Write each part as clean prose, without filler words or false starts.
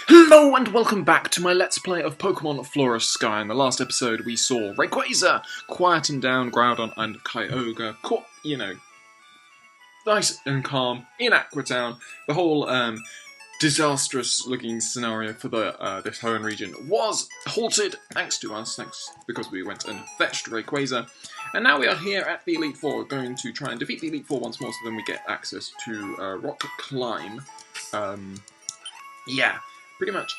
Hello and welcome back to my Let's Play of Pokemon Flora Sky. In the last episode we saw Rayquaza quieten down Groudon and Kyogre, caught, nice and calm in Aqua Town. The whole disastrous looking scenario for the this Hoenn region was halted thanks to us, because we went and fetched Rayquaza. And now we are here at the Elite Four, going to try and defeat the Elite Four once more so then we get access to Rock Climb. Yeah. Pretty much.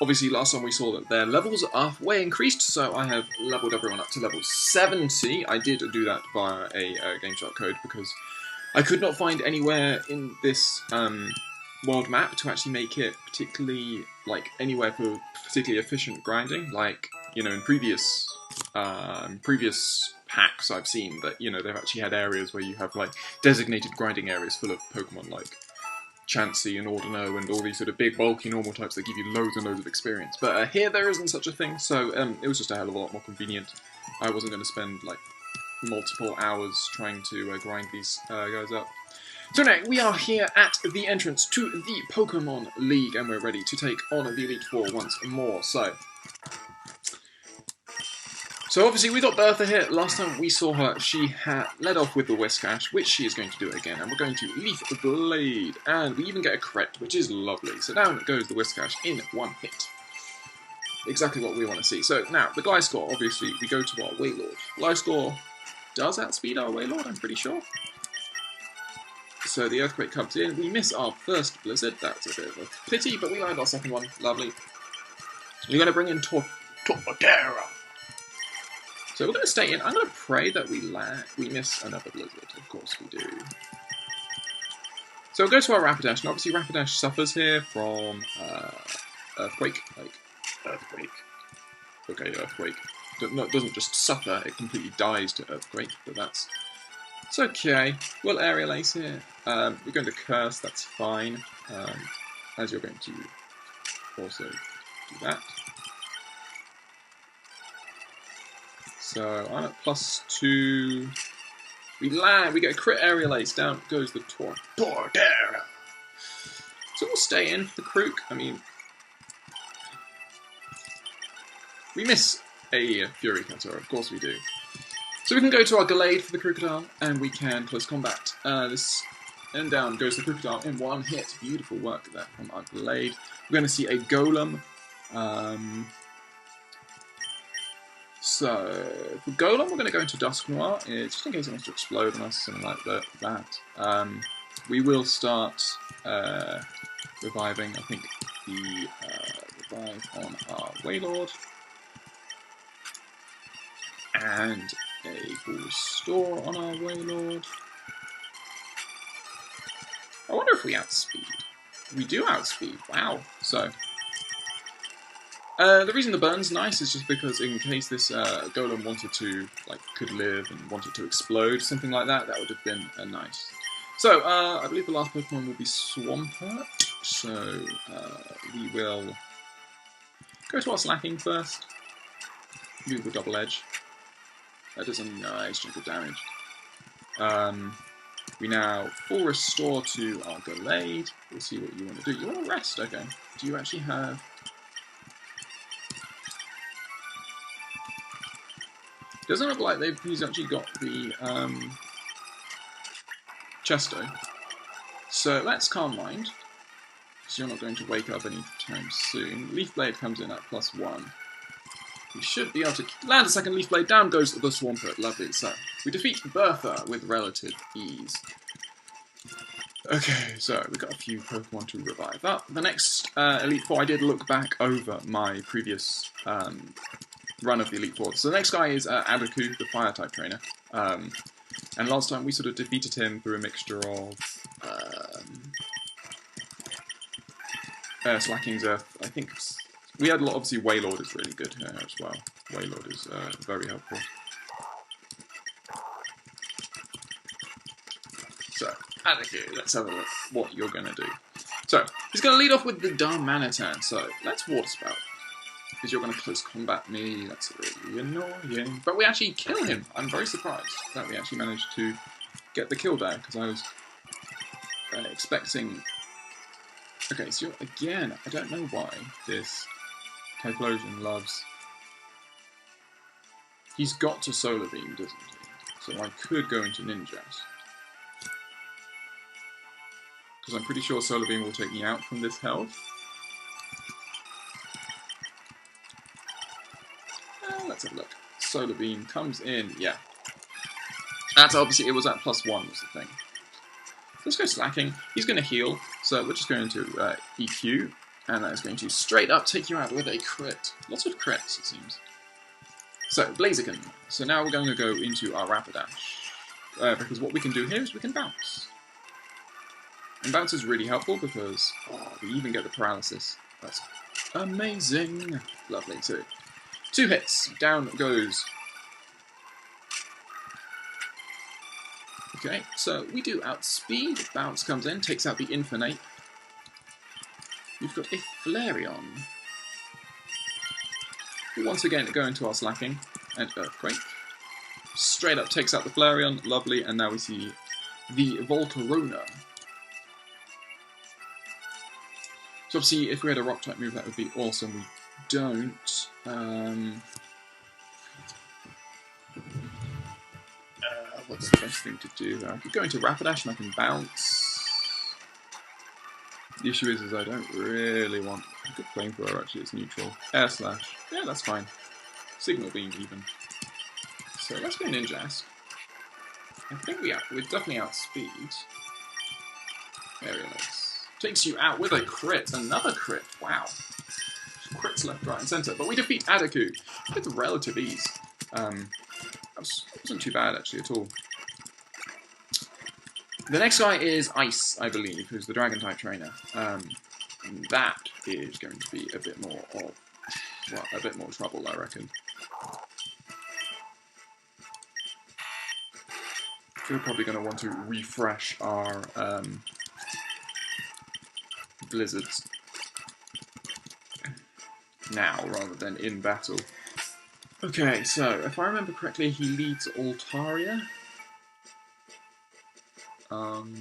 Obviously, last time we saw that their levels are way increased, so I have leveled everyone up to level 70. I did do that via a GameShark code because I could not find anywhere in this world map to actually make it particularly, anywhere for particularly efficient grinding. In previous packs I've seen that, they've actually had areas where you have, designated grinding areas full of Pokemon, Chansey and Ordino and all these sort of big, bulky, normal types that give you loads and loads of experience. But here there isn't such a thing, so it was just a hell of a lot more convenient. I wasn't going to spend, multiple hours trying to grind these guys up. So now, we are here at the entrance to the Pokemon League, and we're ready to take on the Elite Four once more, So obviously we got Bertha here. Last time we saw her, she had led off with the Whiscash, which she is going to do again. And we're going to Leaf Blade. And we even get a crit, which is lovely. So down goes the Whiscash in one hit. Exactly what we want to see. So now, the Gliscor, obviously, we go to our Wailord. Gliscor does outspeed our Wailord, I'm pretty sure. So the Earthquake comes in. We miss our first Blizzard. That's a bit of a pity, but we land our second one. Lovely. We're going to bring in Torterra. So we're going to stay in. I'm going to pray that we miss another Blizzard. Of course we do. So we'll go to our Rapidash, and obviously Rapidash suffers here from Earthquake. Earthquake. Okay, Earthquake. It doesn't just suffer, it completely dies to Earthquake, but it's okay. We'll Aerial Ace here. We're going to Curse, that's fine. As you're going to also do that. So I'm at +2. We land, we get a crit Aerial Ace, down goes the Torterra. So we'll stay in for the Krook. I mean, we miss a Fury Cutter, of course we do. So we can go to our Gallade for the Crocodile, and we can close combat. And down goes the Crocodile in one hit. Beautiful work there from our Gallade. We're going to see a Golem. So, for Golem, we're going to go into Dusk Noir, just in case it wants to explode on us, something like that. We will start reviving, I think, the revive on our Wailord. And a full restore on our Wailord. I wonder if we outspeed. We do outspeed, wow. So, the reason the burn's nice is just because in case this Golem wanted to, could live and wanted to explode, something like that, that would have been nice. So, I believe the last Pokemon will be Swampert, so we will go to our Slacking first. Do the Double Edge. That does a nice chunk of damage. We now full restore to our Gallade. We'll see what you want to do. You want to rest, okay. Do you actually have... Doesn't look like he's actually got the Chesto. So let's Calm Mind, because you're not going to wake up anytime soon. Leaf Blade comes in at +1. We should be able to land a second Leaf Blade. Down goes the Swampert. Lovely. So we defeat Bertha with relative ease. Okay, so we've got a few Pokemon to revive up. The next Elite Four, I did look back over my previous run of the Elite Four. So the next guy is Adaku, the Fire-type trainer. And last time we sort of defeated him through a mixture of Slacking's Earth. I think we had a lot. Obviously, Wailord is really good here as well. Wailord is very helpful. So, Adaku, let's have a look what you're going to do. So, he's going to lead off with the Darmanitan. So, let's Water Spout. Because you're going to close combat me, that's really annoying. But we actually kill him. I'm very surprised that we actually managed to get the kill there, because I was expecting Okay, so again, I don't know why this Typhlosion loves... He's got to Solar Beam, doesn't he? So I could go into Ninjas. Because I'm pretty sure Solar Beam will take me out from this health. Let's have a look. Solar Beam comes in, yeah. That's obviously, it was at +1 was the thing. Let's go Slacking. He's going to heal, so we're just going to EQ, and that is going to straight up take you out with a crit. Lots of crits, it seems. So, Blaziken. So now we're going to go into our Rapidash, because what we can do here is we can bounce. And bounce is really helpful because we even get the paralysis. That's amazing. Lovely, too. 2 hits. Down goes. Okay, so we do outspeed. Bounce comes in, takes out the Infinite. We've got a Flareon. We once again go into our Slacking and Earthquake. Straight up takes out the Flareon. Lovely, and now we see the Volcarona. So obviously, if we had a Rock-type move, that would be awesome. We don't. What's the best thing to do? I could go into Rapidash and I can bounce. The issue is I don't really want a good Flamethrower, actually, it's neutral. Air Slash. Yeah, that's fine. Signal Beam, even. So let's go Ninjask. I think we're definitely outspeed. Very nice. Takes you out with a crit. Another crit. Wow. Crits left, right, and centre. But we defeat Adaku with relative ease. That wasn't too bad, actually, at all. The next guy is Ice, I believe, who's the Dragon-type trainer. That is going to be a bit more of, well, a bit more trouble, I reckon. We're probably going to want to refresh our blizzards now, rather than in battle. Okay, so, if I remember correctly, he leads Altaria. The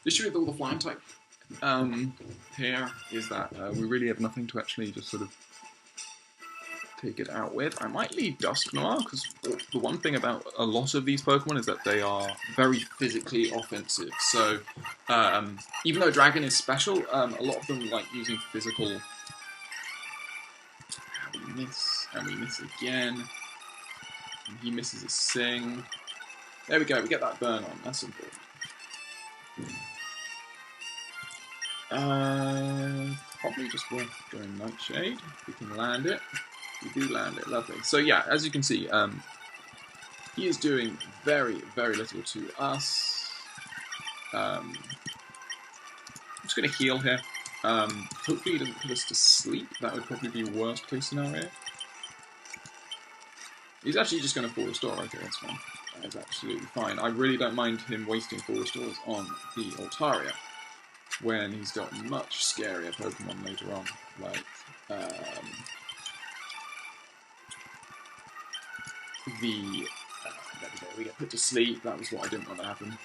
issue with all the flying type here is that we really have nothing to actually just sort of take it out with. I might lead Dusknoir, because the one thing about a lot of these Pokemon is that they are very physically offensive. So, even though Dragon is special, a lot of them like using physical... We miss, and we miss again. And he misses a Sing. There we go, we get that burn on, that's important. Probably just worth going Nightshade. We can land it. We do land it, lovely. So yeah, as you can see, he is doing very, very little to us. I'm just going to heal here. Hopefully he doesn't put us to sleep. That would probably be worst case scenario. He's actually just going to 4-restore. Okay, that's fine. That is absolutely fine. I really don't mind him wasting 4 restores on the Altaria when he's got much scarier Pokemon later on, like there we go, we get put to sleep. That was what I didn't want to happen.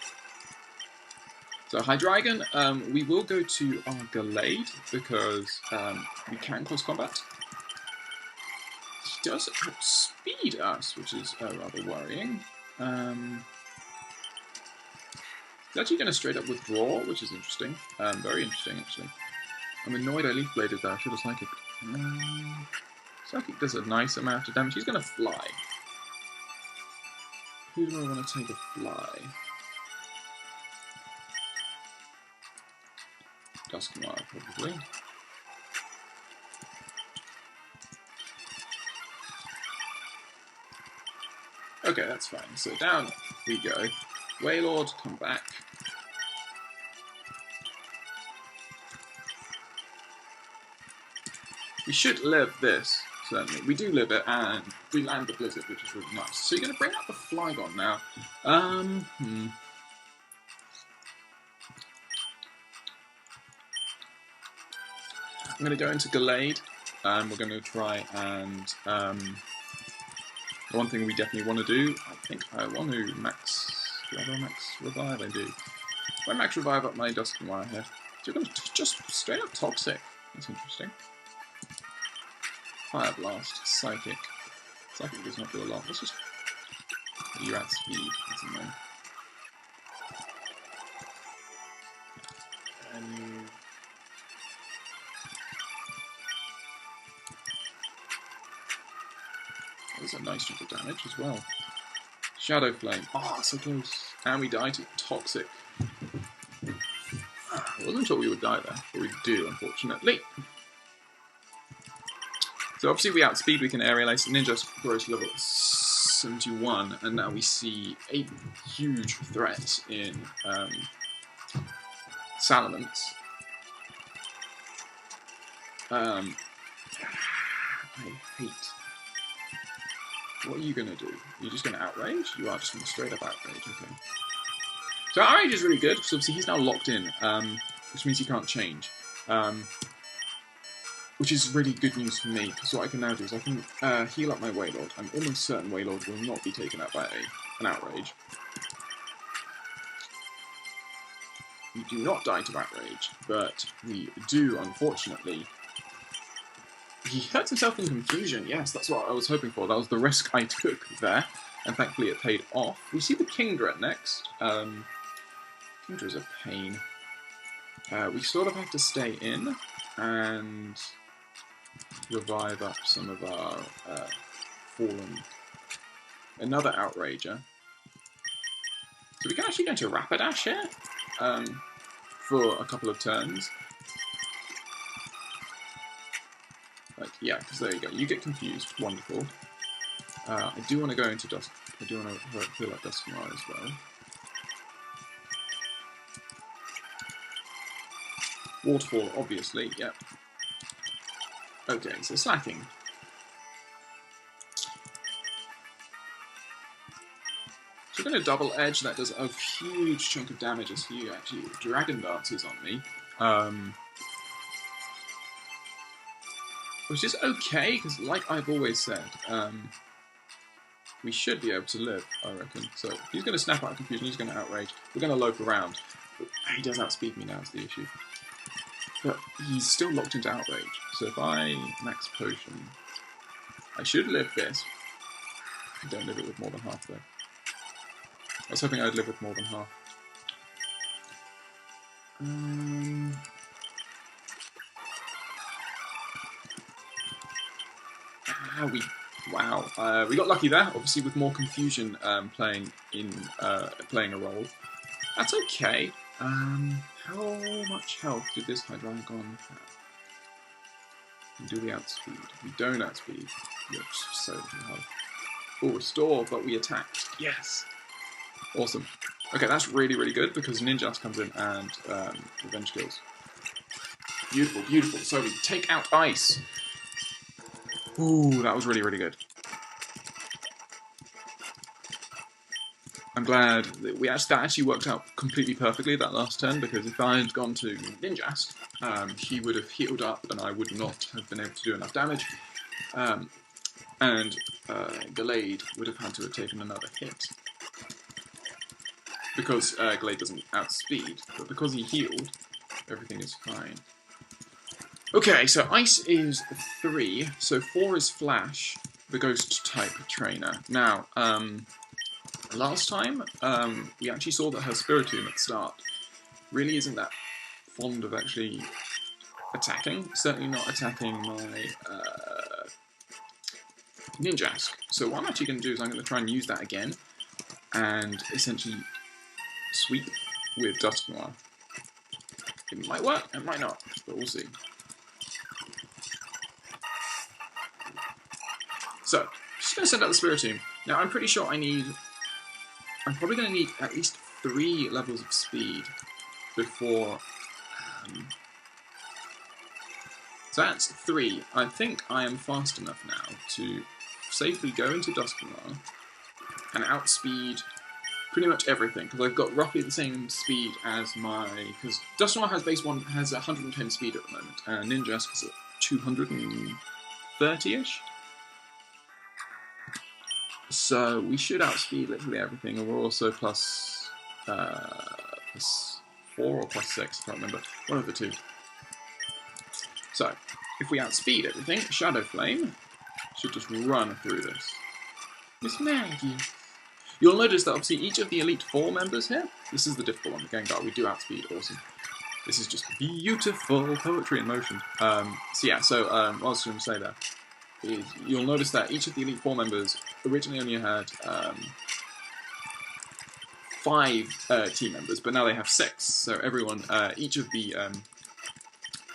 So Hydreigon, we will go to our Gallade because we can cause combat. He does outspeed us, which is rather worrying. He's actually going to straight up withdraw, which is interesting. Very interesting, actually. I'm annoyed I Leaf Bladed there. I should have Psychic. Psychic does a nice amount of damage. He's going to fly. Who do I want to take a fly? Dusknoir, probably. Okay, that's fine. So down we go. Wailord, come back. We should live this, certainly. We do live it, and we land the Blizzard, which is really nice. So you're going to bring out the Flygon now. I'm going to go into Gallade, and we're going to try and... the one thing we definitely want to do, I think I want to max... Do I have a max revive? I do. If I max revive up my Dusknoir here, So we're going to just straight up Toxic. That's interesting. Fire Blast, Psychic. Psychic does not do a lot. Let's just... You're at speed. That's annoying. And... There's a nice chunk of damage as well. Shadow Flame. Oh, so close. And we die to Toxic. I wasn't sure we would die there, but we do, unfortunately. So obviously we outspeed, we can aerial ace. Ninja grows level 71, and now we see a huge threat in Salamence. I hate. What are you going to do? You're just going to outrage? You are just going to straight up outrage, okay. So outrage is really good, because obviously he's now locked in, which means he can't change. Which is really good news for me, because what I can now do is I can heal up my Wailord. I'm almost certain Wailord will not be taken out by an outrage. We do not die to outrage, but we do, unfortunately. He hurts himself in confusion. Yes, that's what I was hoping for. That was the risk I took there, and thankfully it paid off. We see the Kingdra next. Kingdra's a pain. We sort of have to stay in and revive up some of our fallen. Another Outrager. So we can actually go into Rapidash here for a couple of turns. Like, yeah, because there you go. You get confused. Wonderful. I do want to go into Dusk. I do want to fill up Dusknoir as well. Waterfall, obviously. Yep. Okay, so slacking. So we're going to double edge. That does a huge chunk of damage as he actually Dragon Dances on me. Which is okay, because like I've always said, we should be able to live, I reckon. So he's going to snap out of confusion, he's going to outrage. We're going to lope around. But he does outspeed me now is the issue. But he's still locked into outrage. So if I max potion, I should live this. I don't live it with more than half though. I was hoping I'd live with more than half. Wow. We got lucky there. Obviously, with more confusion playing a role. That's okay. How much health did this Hydreigon have? Do we outspeed? We don't outspeed. We have so little health. Oh, restore, but we attacked. Yes. Awesome. Okay, that's really, really good because Ninjas comes in and revenge kills. Beautiful, beautiful. So we take out ice. Ooh, that was really, really good. I'm glad that that actually worked out completely perfectly that last turn, because if I had gone to Ninjas, he would have healed up and I would not have been able to do enough damage. And Gallade would have had to have taken another hit. Because Gallade doesn't outspeed, but because he healed, everything is fine. Okay, so Ice is 3, so 4 is Flash, the Ghost-type trainer. Now, last time, we actually saw that her Spiritomb at the start really isn't that fond of actually attacking. Certainly not attacking my Ninjask. So what I'm actually going to do is I'm going to try and use that again, and essentially sweep with Dusknoir. It might work, it might not, but we'll see. So, just going to send out the Spiritomb. Now, I'm pretty sure I'm probably going to need at least 3 levels of speed before... so that's 3. I think I am fast enough now to safely go into Dusknoir and outspeed pretty much everything, because I've got roughly the same speed as my... because Dusknoir has base 1, has 110 speed at the moment, and Ninjask is at 230-ish. So we should outspeed literally everything, and we're also plus 4 or +6, I can't remember. One of the two. So, if we outspeed everything, Shadow Flame should just run through this. Miss Maggie. You'll notice that obviously each of the Elite Four members here, this is the difficult one, the Gengar, we do outspeed, awesome. This is just beautiful poetry in motion. What I was going to say there is you'll notice that each of the Elite Four members originally only had 5 team members, but now they have 6. So everyone, each of the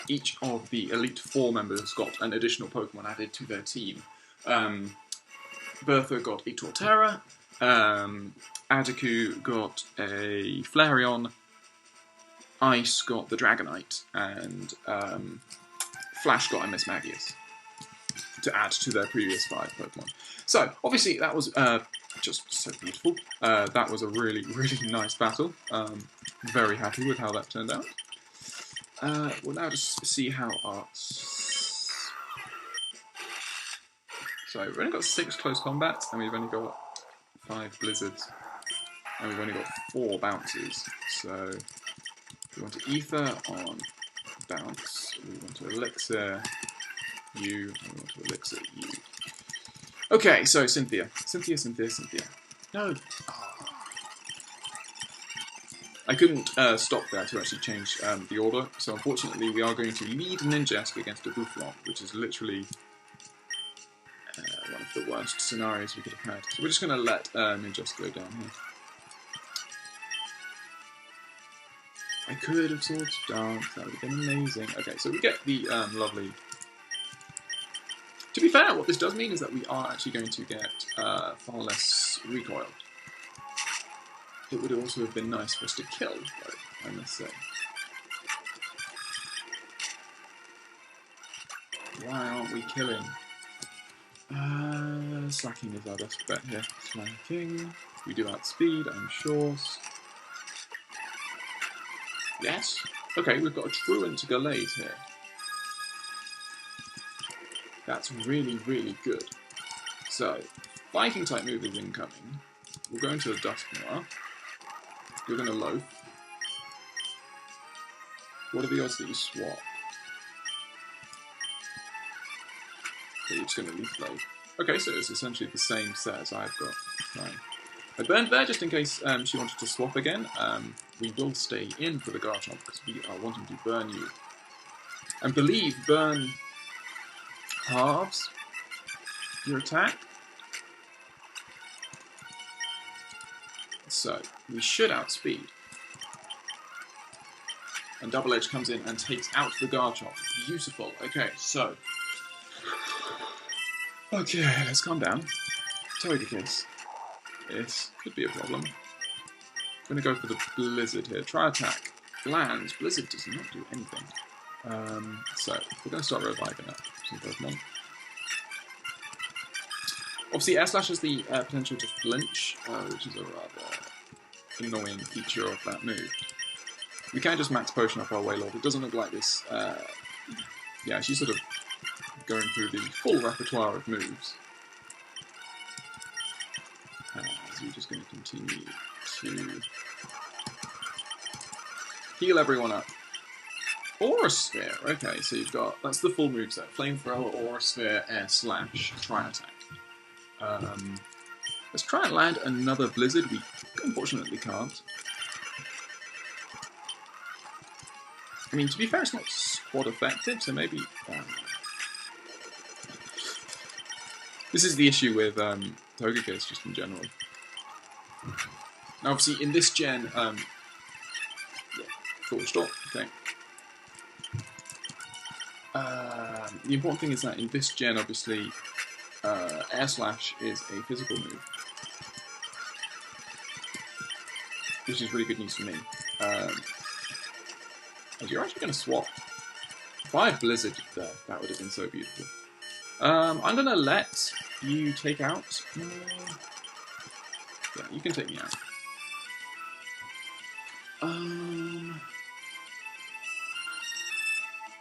Elite Four members got an additional Pokemon added to their team. Bertha got a Torterra, Adiku got a Flareon, Ice got the Dragonite, and Flash got a Miss Magius to add to their previous 5 Pokemon. So, obviously, that was just so beautiful. That was a really, really nice battle. Very happy with how that turned out. We'll now just see how our... So, we've only got 6 close combats, and we've only got 5 blizzards, and we've only got 4 bounces. So, we want to Ether on bounce, we want to Elixir you, and we want to Elixir you. Okay, so Cynthia. Cynthia. No! Oh. I couldn't stop there to actually change the order, so unfortunately we are going to lead Ninjask against a Boufflant, which is literally one of the worst scenarios we could have had. So we're just going to let Ninjask go down here. I could have Swords Dance, that would have been amazing. Okay, so we get the lovely... To be fair, what this does mean is that we are actually going to get far less recoil. It would also have been nice for us to kill, though, I must say. Why aren't we killing? Slacking is our best bet here. Slacking. We do outspeed, I'm sure. Yes. Okay, we've got a Truant Gallade here. That's really, really good. So, Fighting type move is incoming. We'll go into the Dusknoir. You're going to Loaf. What are the odds that you swap? Okay, you're just going to Leaf Blade. Okay, so it's essentially the same set as I've got. Fine. I burned there just in case she wanted to swap again. We will stay in for the Garchomp because we are wanting to burn you. And believe burn halves your attack. So, we should outspeed. And Double Edge comes in and takes out the Garchomp. Beautiful. Okay, so... Okay, let's calm down. Togekiss. This could be a problem. I'm going to go for the Blizzard here. Try attack. Lands. Blizzard does not do anything. So, we're going to start reviving up some Pokemon. Obviously, Air Slash has the potential to flinch, which is a rather annoying feature of that move. We can just max potion up our Wailord. It doesn't look like this. Yeah, she's sort of going through the full repertoire of moves. So we're just going to continue to heal everyone up. Aura Sphere. Okay, so you've got, that's the full moveset. Flamethrower, Aura Sphere, Air Slash, Try Attack. Let's try and land another Blizzard. We unfortunately can't. I mean, to be fair, it's not squad effective, so maybe... This is the issue with Togekiss, just in general. Now, obviously, in this gen... yeah, full stop, okay. The important thing is that in this gen, obviously, Air Slash is a physical move. Which is really good news for me. You're actually going to swap. If I had Blizzard there, that would have been so beautiful. I'm going to let you take out... yeah, you can take me out.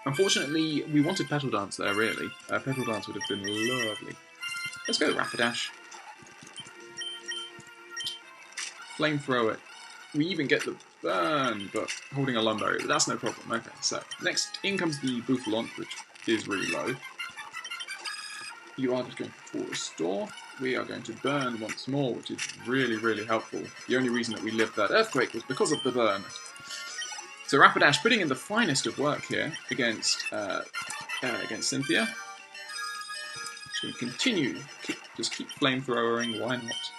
Unfortunately, we wanted Petal Dance there, really. Petal Dance would have been lovely. Let's go Rapidash. Flamethrower. We even get the burn, but holding a lumberry, but that's no problem. Okay, so next in comes the Bouffalon, which is really low. You are just going for full restore. We are going to burn once more, which is really, really helpful. The only reason that we lived that earthquake was because of the burn. So Rapidash putting in the finest of work here against Cynthia. So we continue, just keep flamethrowering, why not?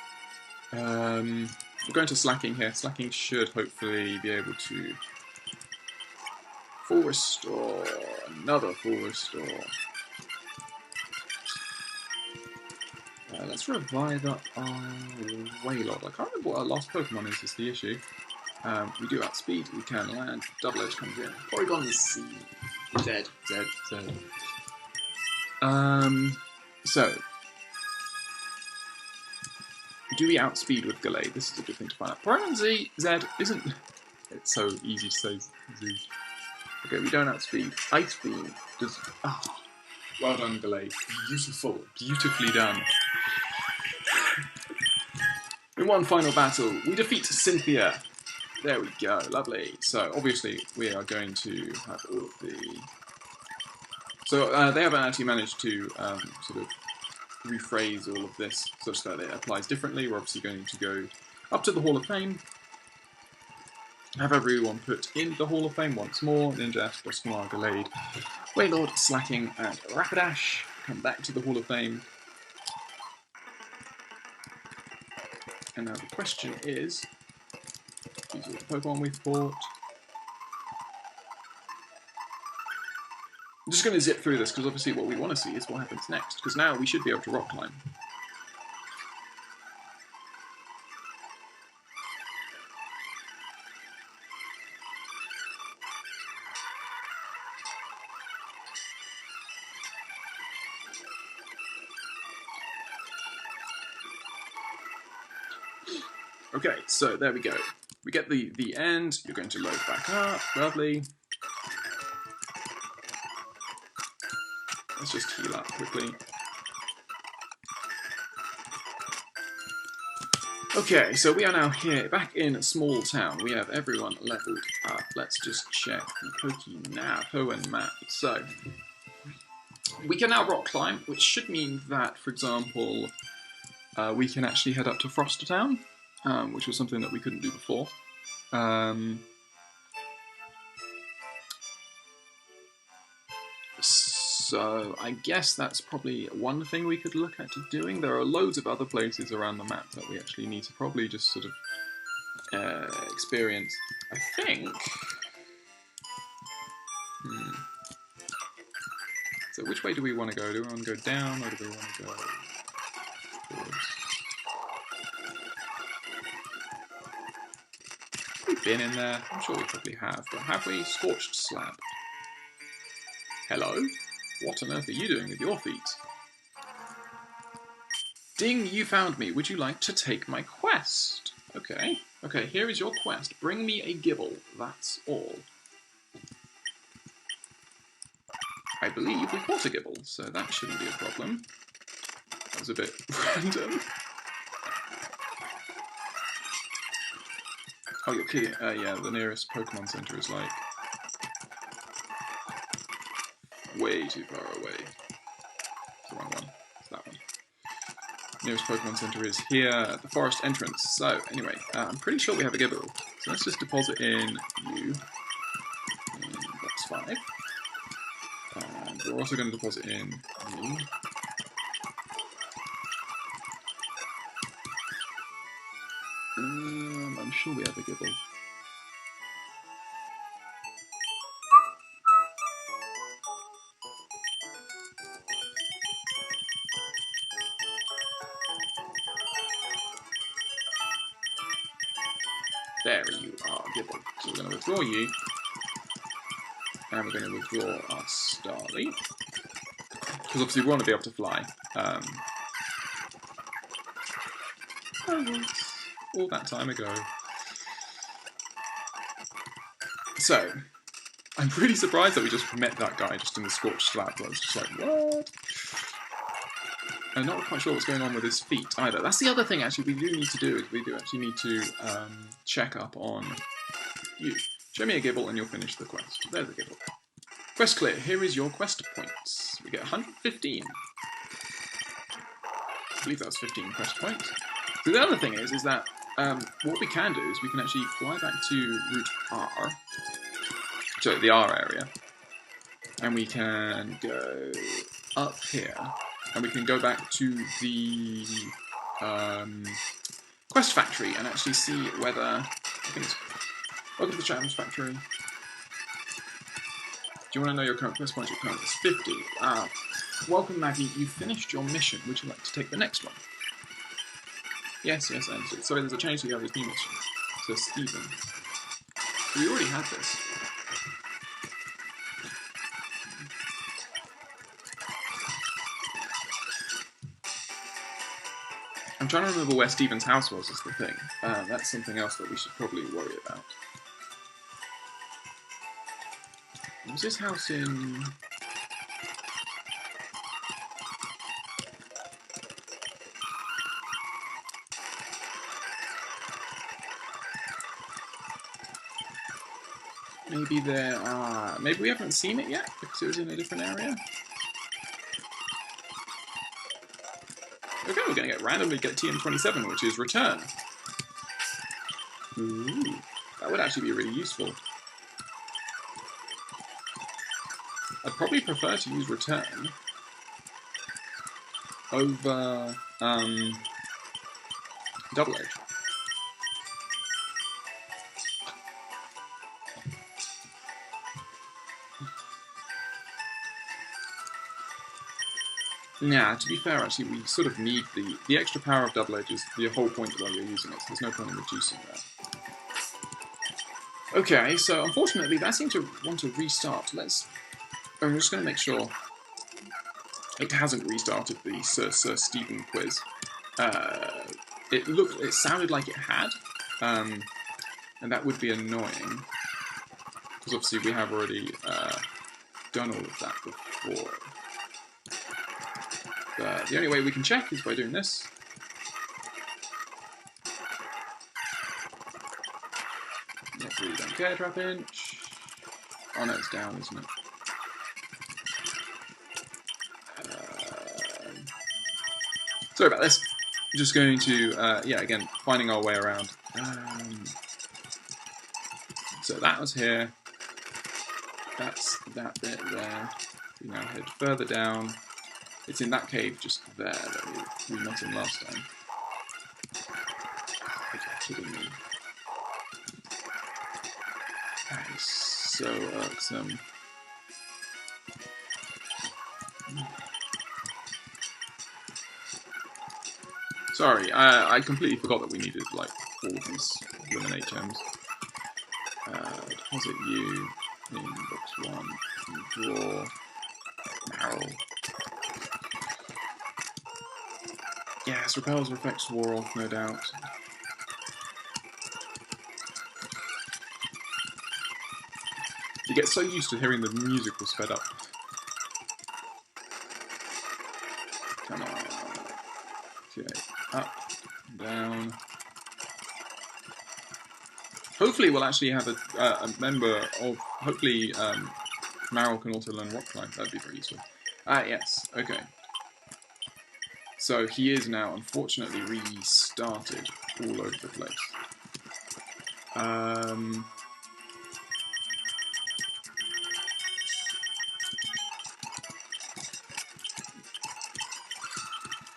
We're going to Slacking here. Slacking should hopefully be able to full restore, another full restore. Let's revive up our Wailord. I can't remember what our last Pokemon is the issue. We do outspeed, we can land, Double Edge comes in. Porygon C. Z. So, do we outspeed with Gallade? This is a good thing to find out. Porygon Z isn't... It's so easy to say Z. Okay, we don't outspeed. Ice Beam does... Oh, well done, Gallade. Beautiful. Beautifully done. In one final battle, we defeat Cynthia. There we go, lovely. So obviously we are going to have all of the... So they haven't actually managed to sort of rephrase all of this such that it applies differently. We're obviously going to go up to the Hall of Fame, have everyone put in the Hall of Fame once more. Ninja, Bosnoir, Gallade, Wailord, Slacking, and Rapidash. Come back to the Hall of Fame. And now the question is, these are the Pokemon we've fought. I'm just going to zip through this because obviously what we want to see is what happens next, because now we should be able to rock climb. Okay, so there we go. We get the end. You're going to load back up. Lovely. Let's just heal up quickly. Okay, so we are now here, back in Small Town. We have everyone leveled up. Let's just check the Pokénav and map. So, we can now rock climb, which should mean that, for example, we can actually head up to Froster Town. Which was something that we couldn't do before. So I guess that's probably one thing we could look at doing. There are loads of other places around the map that we actually need to probably just sort of experience. I think... So which way do we want to go? Do we want to go down or do we want to go forwards? We've been in there. I'm sure we probably have, but have we? Scorched Slab. Hello? What on earth are you doing with your feet? Ding, you found me. Would you like to take my quest? Okay. Okay, here is your quest. Bring me a Gibble. That's all. I believe we caught a Gibble, so that shouldn't be a problem. That was a bit random. Oh, you're kidding. Yeah, the nearest Pokemon Center is like way too far away. It's the wrong one. It's that one. Nearest Pokemon Center is here at the forest entrance. So, anyway, I'm pretty sure we have a Gibble. So let's just deposit in you in box 5. And we're also going to deposit in you. I'm sure we have a Gibble. There you are, Gibble. So we're going to withdraw you. And we're going to withdraw our Starly. Because obviously we want to be able to fly. All that time ago. So, I'm really surprised that we just met that guy just in the Scorched Slab. I was just like, what? I'm not quite sure what's going on with his feet either. That's the other thing actually we do need to do, is we do actually need to check up on You. Show me a Gibble and you'll finish the quest. There's a Gibble. Quest clear. Here is your quest points. We get 115. I believe that's 15 quest points. So the other thing is that what we can do is we can actually fly back to Route R, so the R area, and we can go up here, and we can go back to the quest factory and actually see whether, I think it's, welcome to the Challenge Factory. Do you want to know your current quest points? Your current is 50. Welcome, Maggie. You finished your mission. Would you like to take the next one? Yes, yes, and sorry, there's a change to the other new mission. So, Stephen. We already had this. I'm trying to remember where Stephen's house was, is the thing. That's something else that we should probably worry about. Was his house in... Maybe there are... Maybe we haven't seen it yet, because it was in a different area? Okay, we're going to randomly get TM27, which is return. Ooh, that would actually be really useful. I'd probably prefer to use return over double edge. Yeah, to be fair, actually, we sort of need the extra power of double edge is the whole point while you're using it, so there's no point in reducing that. Okay, so unfortunately, that seemed to want to restart. I'm just going to make sure it hasn't restarted the Sir Stephen quiz. It sounded like it had, and that would be annoying, because obviously we have already done all of that before. But the only way we can check is by doing this. Yeah, really don't care, trap inch. Oh no, it's down, isn't it? Sorry about this. I'm just going to, yeah, again, finding our way around. So that was here. That's that bit there. We now head further down. It's in that cave just there that we met him last time. Are you kidding me? That is so irksome. Sorry, I completely forgot that we needed like all of these eliminate gems. Deposit you in box 1, draw, barrel. Yes, repels or affects war off, no doubt. You get so used to hearing the music was sped up. Come on. Okay, up, down. Hopefully we'll actually have a member of, hopefully Meryl can also learn rock climb, that'd be very useful. Yes, okay. So he is now, unfortunately, restarted all over the place. I'm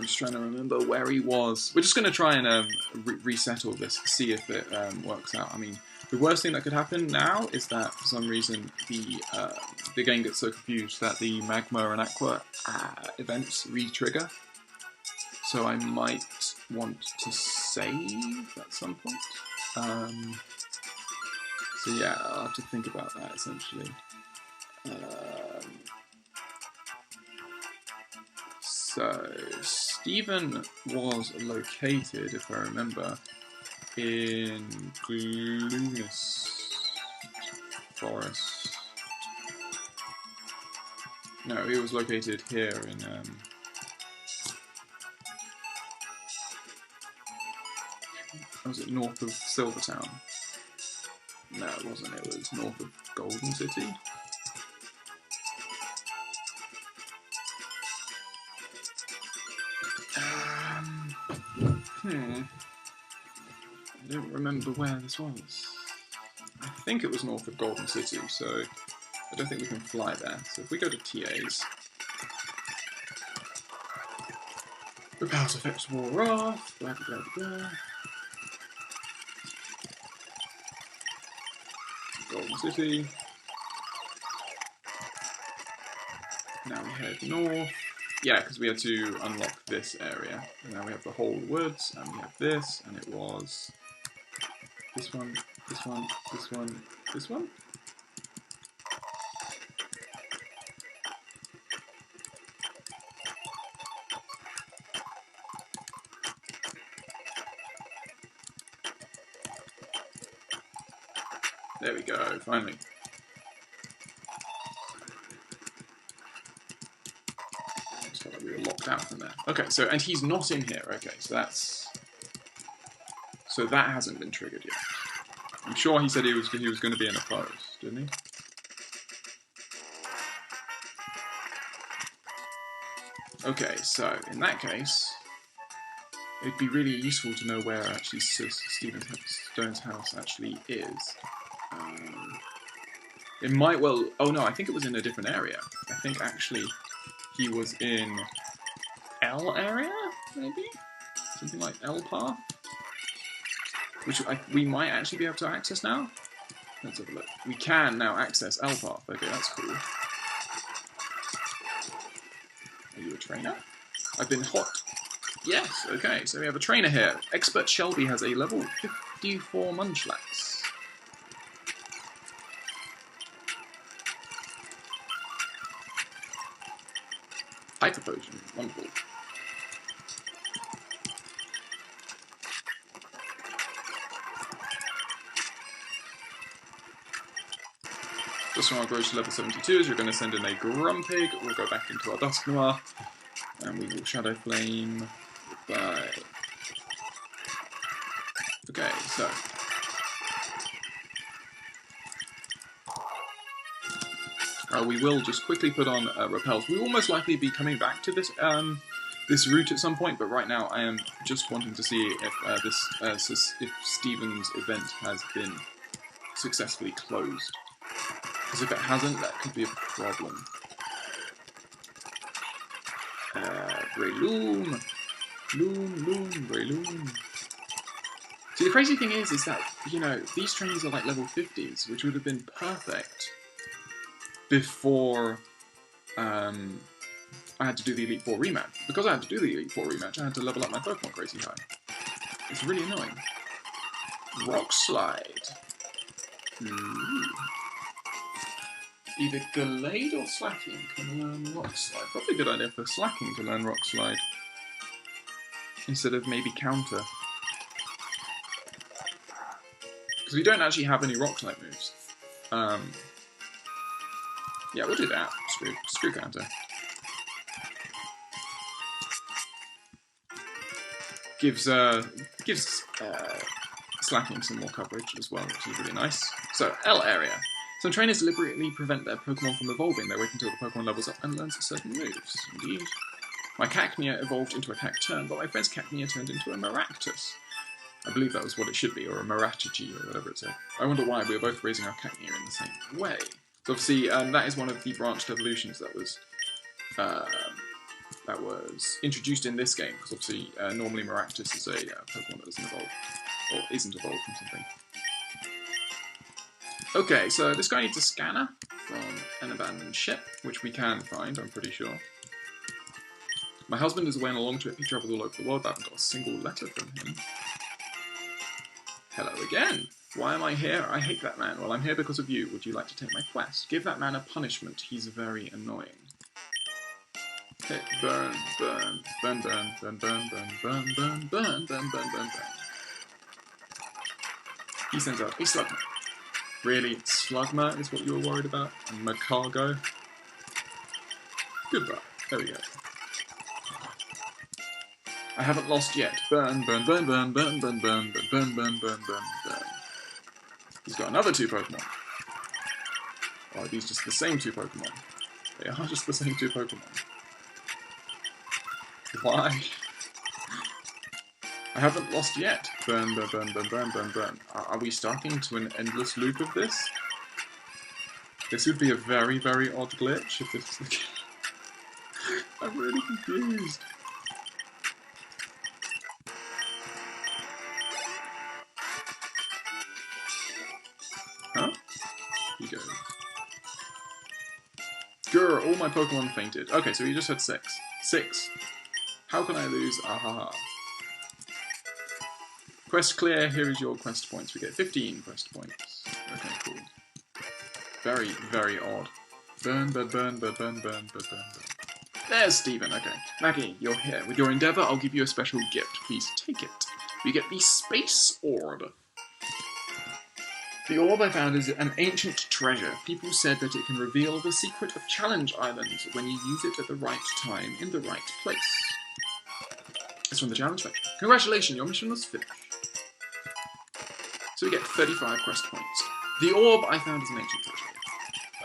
just trying to remember where he was. We're just going to try and reset all this, see if it works out. I mean, the worst thing that could happen now is that, for some reason, the game gets so confused that the magma and aqua events re-trigger. So I might want to save at some point. So yeah, I'll have to think about that, essentially. So, Stephen was located, if I remember, in Gloomus Forest. No, he was located here in... was it north of Silvertown? No, it wasn't. It was north of Golden City. I don't remember where this was. I think it was north of Golden City, so I don't think we can fly there. So if we go to TAs, repels effects wore off, blah blah blah blah. Golden City. Now we head north. Yeah, because we had to unlock this area. And now we have the whole woods, and we have this, and it was this one, this one, this one, this one. There we go, finally. Just felt like we were locked out from there. Okay, so, and he's not in here. Okay, so that's... So that hasn't been triggered yet. I'm sure he said he was going to be in a forest, didn't he? Okay, so in that case, it'd be really useful to know where actually Stone's house actually is. It might well... Oh no, I think it was in a different area. I think actually he was in L area, maybe? Something like L path? Which we might actually be able to access now. Let's have a look. We can now access L path. Okay, that's cool. Are you a trainer? I've been hot. Yes, okay, so we have a trainer here. Expert Shelby has a level 54 Munchlax. Hyper Potion, wonderful. Just when I grow to level 72, as you're going to send in a Grumpig, we'll go back into our Dusknoir, and we will Shadow Flame. Goodbye. Okay, so. We will just quickly put on Repels. We will most likely be coming back to this this route at some point, but right now I am just wanting to see if if Steven's event has been successfully closed. Because if it hasn't, that could be a problem. Breloom! Loom, Breloom. See, the crazy thing is that, you know, these trainers are like level 50s, which would have been perfect before I had to do the Elite Four rematch. Because I had to do the Elite Four rematch, I had to level up my Pokemon crazy high. It's really annoying. Rock Slide. Either Gallade or Slacking can learn Rock Slide. Probably a good idea for Slacking to learn Rock Slide. Instead of maybe Counter. Because we don't actually have any Rock Slide moves. Yeah, we'll do that. Screw Counter. Gives Slacking some more coverage as well, which is really nice. So, L area. Some trainers deliberately prevent their Pokemon from evolving. They wait until the Pokemon levels up and learns certain moves. Indeed. My Cacnea evolved into a Cacturn, but my friend's Cacnea turned into a Maractus. I believe that was what it should be, or a Marachichi, or whatever it said. I wonder why we were both raising our Cacnea in the same way. So obviously, that is one of the branched evolutions that was introduced in this game, because obviously normally Maractus is a Pokemon that doesn't evolve, or isn't evolved from something. Okay, so this guy needs a scanner from an abandoned ship, which we can find, I'm pretty sure. My husband is away on a long trip. He travels all over the world, but I haven't got a single letter from him. Hello again. Why am I here? I hate that man. Well, I'm here because of you. Would you like to take my quest? Give that man a punishment. He's very annoying. Okay, burn, burn, burn, burn, burn, burn, burn, burn, burn, burn, burn, burn, burn, burn. He sends out a Slugma. Really? Slugma is what you were worried about? And Macargo? Goodbye. There we go. I haven't lost yet. Burn, burn, burn, burn, burn, burn, burn, burn, burn, burn, burn, burn, burn. He's got another 2 Pokemon. Or are these just the same 2 Pokemon? They are just the same 2 Pokemon. Why? I haven't lost yet. Burn, burn, burn, burn, burn, burn, burn. Are we starting to an endless loop of this? This would be a very, very odd glitch if this is the case. I'm really confused. Huh? Here you go. Grr, all my Pokemon fainted. Okay, so he just had 6. 6. How can I lose? Ahaha. Quest clear, here is your quest points. We get 15 quest points. Okay, cool. Very, very odd. Burn, burn, burn, burn, burn, burn, burn, burn, burn. There's Steven, okay. Maggie, you're here. With your endeavour, I'll give you a special gift. Please take it. We get the Space Orb. The orb I found is an ancient treasure. People said that it can reveal the secret of Challenge Island when you use it at the right time in the right place. It's from the challenge section. Congratulations, your mission was finished. So we get 35 quest points. The orb I found is an ancient treasure.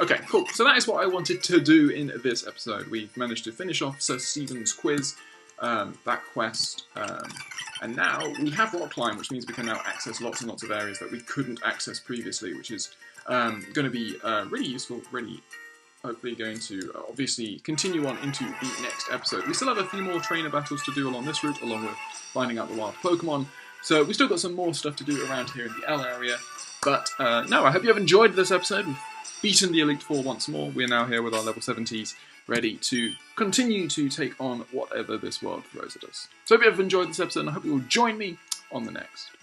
Okay, cool. So that is what I wanted to do in this episode. We've managed to finish off Sir Stephen's quiz, that quest, and now we have Rock Climb, which means we can now access lots and lots of areas that we couldn't access previously, which is going to be really useful, really hopefully going to obviously continue on into the next episode. We still have a few more trainer battles to do along this route, along with finding out the wild Pokemon, so we've still got some more stuff to do around here in the L area, but no, I hope you have enjoyed this episode. We've beaten the Elite Four once more. We're now here with our level 70s, ready to continue to take on whatever this world throws at us. So I hope you have enjoyed this episode, and I hope you will join me on the next.